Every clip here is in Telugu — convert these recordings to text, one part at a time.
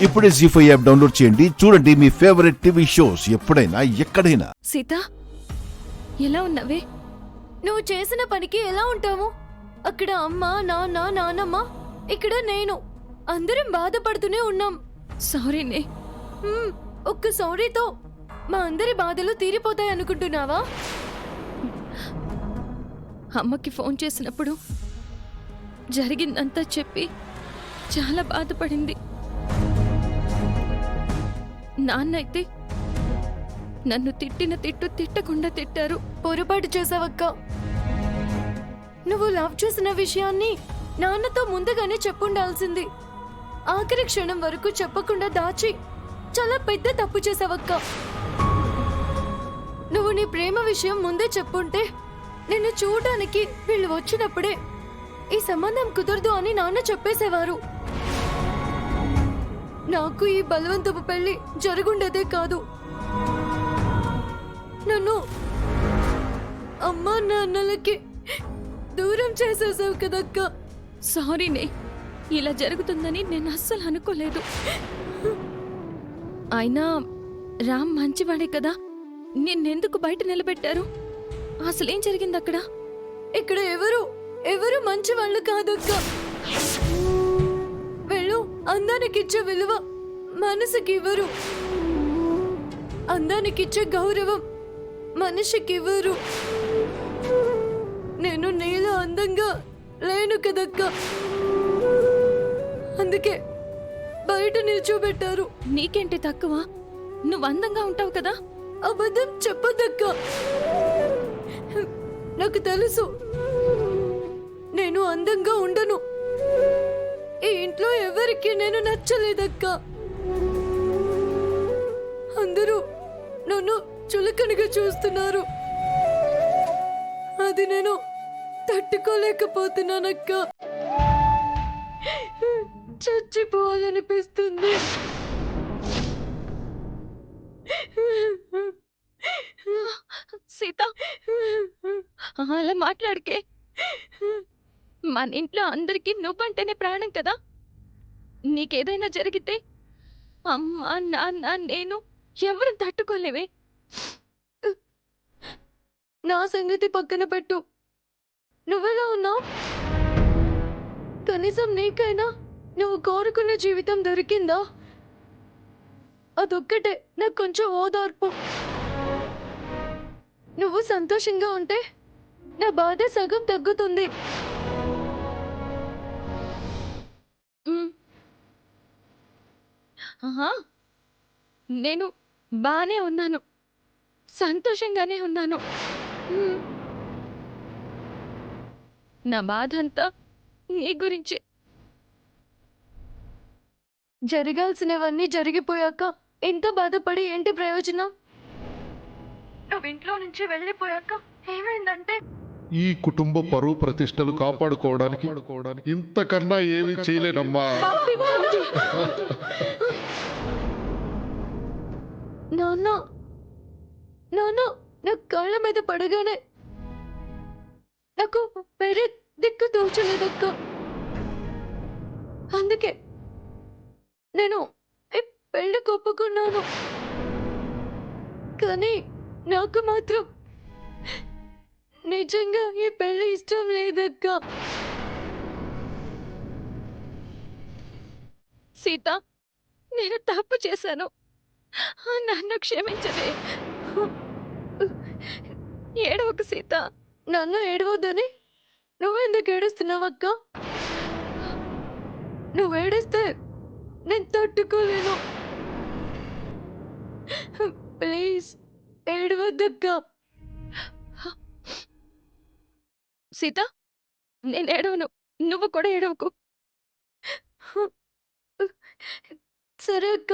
ఇప్పుడే జీ5 యాప్ డౌన్లోడ్ చేయండి. చూడండి మీ ఫేవరెట్ టీవీ షోస్ ఎప్పుడైనా ఎక్కడైనా. సీత, ఎలా ఉన్నావే? నువ్వు చేసిన పనికి ఎలా ఉంటావు? అక్కడ అమ్మ, నాన్న, నానమ్మ, ఇక్కడ నేను, అందరం బాధపడుతూనే ఉన్నాం. సారీనే. ఒక్క సారీతో మా అందరి బాధలు తీరిపోతాయి అనుకుంటున్నావా? అమ్మకి ఫోన్ చేసినప్పుడు జరిగిందంతా చెప్పి చాలా బాధపడింది. నాన్న అయితే నన్ను తిట్టిన తిట్టు తిట్టకుండా తిట్టారు. పొరపాటు చేసావక్క. నువ్వు లవ్ చేసిన విషయాన్ని నాన్నతో ముందుగానే చెప్పుండాల్సింది. ఆఖరి క్షణం వరకు చెప్పకుండా దాచి చాలా పెద్ద తప్పు చేసావక్క. నువ్వు నీ ప్రేమ విషయం ముందే చెప్పుంటే నిన్ను చూడడానికి వీళ్ళు వచ్చినప్పుడే ఈ సంబంధం కుదరదు అని నాన్న చెప్పేసేవారు. నాకు ఈ బలవంతపు పెళ్లి జరుగుండేదే కాదు. నన్ను అమ్మా నాన్నలకి దూరం చేసేసావు కదక్క. సారీనే, ఇలా జరుగుతుందని నేను అస్సలు అనుకోలేదు. అయినా రామ్ మంచివాడే కదా, నిన్నెందుకు బయట నిలబెట్టారు? అసలేం జరిగింది అక్కడ? ఇక్కడ ఎవరు మంచి వాళ్ళు కాదక్క. వెళ్ళు, అందానికిచ్చే విలువ మనసుకి ఇవ్వరు, అందానికిచ్చే గౌరవం మనిషికి ఇవ్వరు. నేను నీలో అందంగా లేను కదక్క, అందుకే బయట నిల్చోబెట్టారు. నీకేంటి తక్కువ? నువ్వు అందంగా ఉంటావు కదా. అబద్ధం చెప్పదక్క. నాకు తెలుసు నేను అందంగా ఉండను. ఈ ఇంట్లో ఎవరికి నేను నచ్చలేదక్క. అందరూ నన్ను చులకనగా చూస్తున్నారు. అది నేను తట్టుకోలేకపోతున్నానక్క. చచ్చిపోవాలనిపిస్తుంది. సీత, అలా మాట్లాడికే. మన ఇంట్లో అందరికీ నువ్వంటేనే ప్రాణం కదా. నీకేదైనా జరిగితే అమ్మ, నాన్న, నేను ఎవరు తట్టుకోలేవే. నా సంగతి పక్కన పెట్టు. నువ్వెలా ఉన్నావు? కనీసం నీకైనా నువ్వు కోరుకున్న జీవితం దొరికిందా? అదొక్కటే నాకు కొంచెం ఓదార్పు. నువ్వు సంతోషంగా ఉంటే నా బాధ సగం తగ్గుతుంది. ఆహా, నేను బానే ఉన్నాను, సంతోషంగానే ఉన్నాను. నా బాధ అంతా నీ గురించి. జరగాల్సినవన్నీ జరిగిపోయాక ఎంత బాధపడి ఏంటి ప్రయోజనం? నువ్వు ఇంట్లో నుంచి వెళ్ళిపోయాక ఏమైందంటే ఈ కుటుంబ పరువు ప్రతిష్టలు కాపాడుకోవడానికి ఇంతకన్నా ఏమీ చేయలేనమ్మా. నాన్న నాన్న నా కాళ్ళ మీద పడగానే నాకు వేరే దిక్కు తోచలేదక్క. అందుకే నేను ఈ పెళ్లి ఒప్పుకున్నాను. కానీ నాకు మాత్రం నిజంగా ఈ పెళ్లి ఇష్టం లేదక్క. సీత, నేను తప్పు చేశాను, నన్ను క్షమించవే. ఏడవకు సీత. నన్ను ఏడవద్దని నువ్వెందుకు ఏడుస్తున్నావక్క? నువ్వు ఏడిస్తే నేను తట్టుకోలేను. ప్లీజ్ ఏడవద్దక్క. సీత, నేను ఏడవను, నువ్వు కూడా ఏడవకు. సరే అక్క.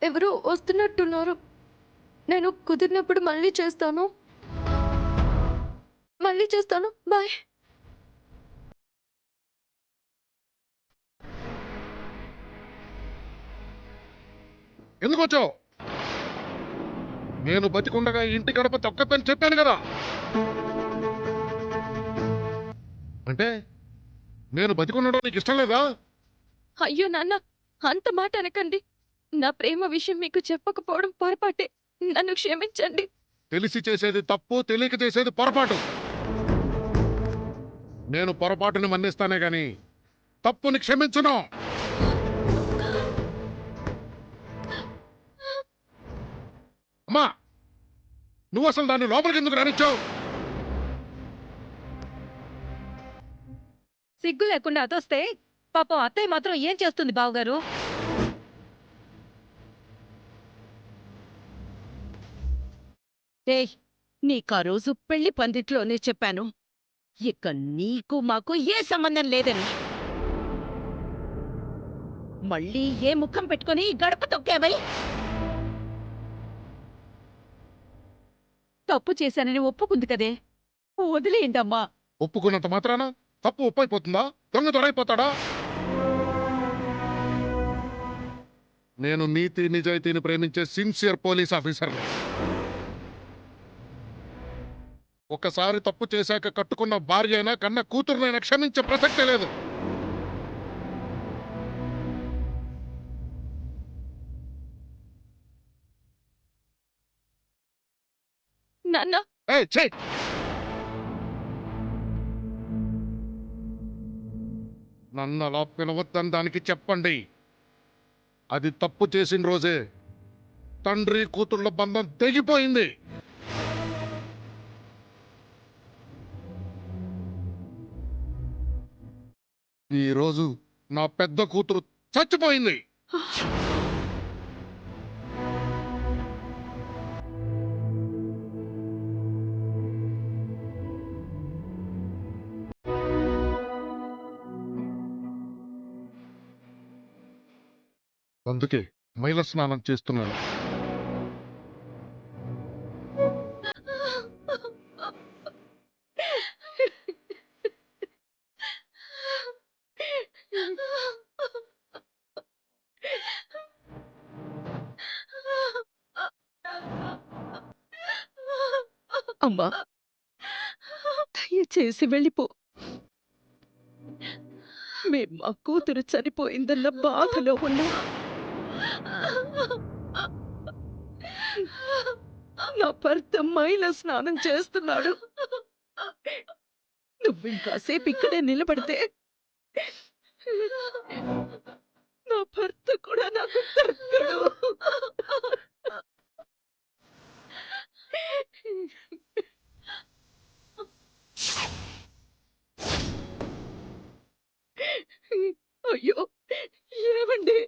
ఎవరు వస్తున్నట్టున్నారు. నేను కుదిరినప్పుడు మళ్ళీ చేస్తాను. బాయ్. ఎందుకు వచ్చావు? నేను బతికుండగా ఇంటి గడప తొక్కదని చెప్పాను కదా. అంటే నేను బతికున్నాడో నీకు ఇష్టం లేదా? అయ్యో నాన్న, అంత మాట అనకండి. నా ప్రేమ విషయం మీకు చెప్పకపోవడం పొరపాటే. నన్ను క్షమించండి. తెలిసి చేసేది తప్పు, తెలియక చేసేది పొరపాటు. నేను పొరపాటుని మన్నిస్తానే గాని తప్పుని క్షమించును. అమ్మా, నువ్వు అసలు దాన్ని లోపలికి ఎందుకు రానిచ్చావు? సిగ్గు లేకుండా అతొస్తే పాపం అత్తయ్య మాత్రం ఏం చేస్తుంది బావగారు? ఏయ్, నీకా రోజు పెళ్లి పందిట్లోనే చెప్పాను, ఇక నీకు మాకు ఏ సంబంధం లేదని. మళ్ళీ ఏ ముఖం పెట్టుకొని గడప తొక్కావై? తప్పు చేశానని ఒప్పుకుంది కదే, వదిలేయండమ్మా. ఒప్పుకున్నంత మాత్రాన తప్పు ఒప్పైపోతుందా? దొంగ దొరైపోతాడా? నేను నీతి నిజాయితీని ప్రేమించే సిన్సియర్ పోలీస్ ఆఫీసర్ని. ఒకసారి తప్పు చేశాక కట్టుకున్న భార్య అయినా కన్న కూతురునైనా క్షమించే ప్రసక్తే లేదు. నాన్న, ఏయ్, చెయ్. నన్ను అలా పిలవద్దని దానికి చెప్పండి. అది తప్పు చేసిన రోజే తండ్రి కూతుళ్ళ బంధం తెగిపోయింది. ఈరోజు నా పెద్ద కూతురు చచ్చిపోయింది. అందుకే మైల స్నానం చేస్తున్నాను. అమ్మా, దయచేసి వెళ్ళిపో. మేం మా కూతురు చనిపోయిందన్న బాధలో ఉన్నాం. నా భర్త మైల స్నానం చేస్తున్నాడు. నువ్వు ఇంకాసేపు ఇక్కడే నిలబడితే నా భర్త కూడా నాకు దక్కడు. అయ్యో, ఏమండి?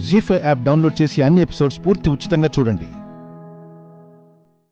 జీ5 యాప్ డౌన్లోడ్ చేసి అన్ని ఎపిసోడ్స్ పూర్తి ఉచితంగా చూడండి.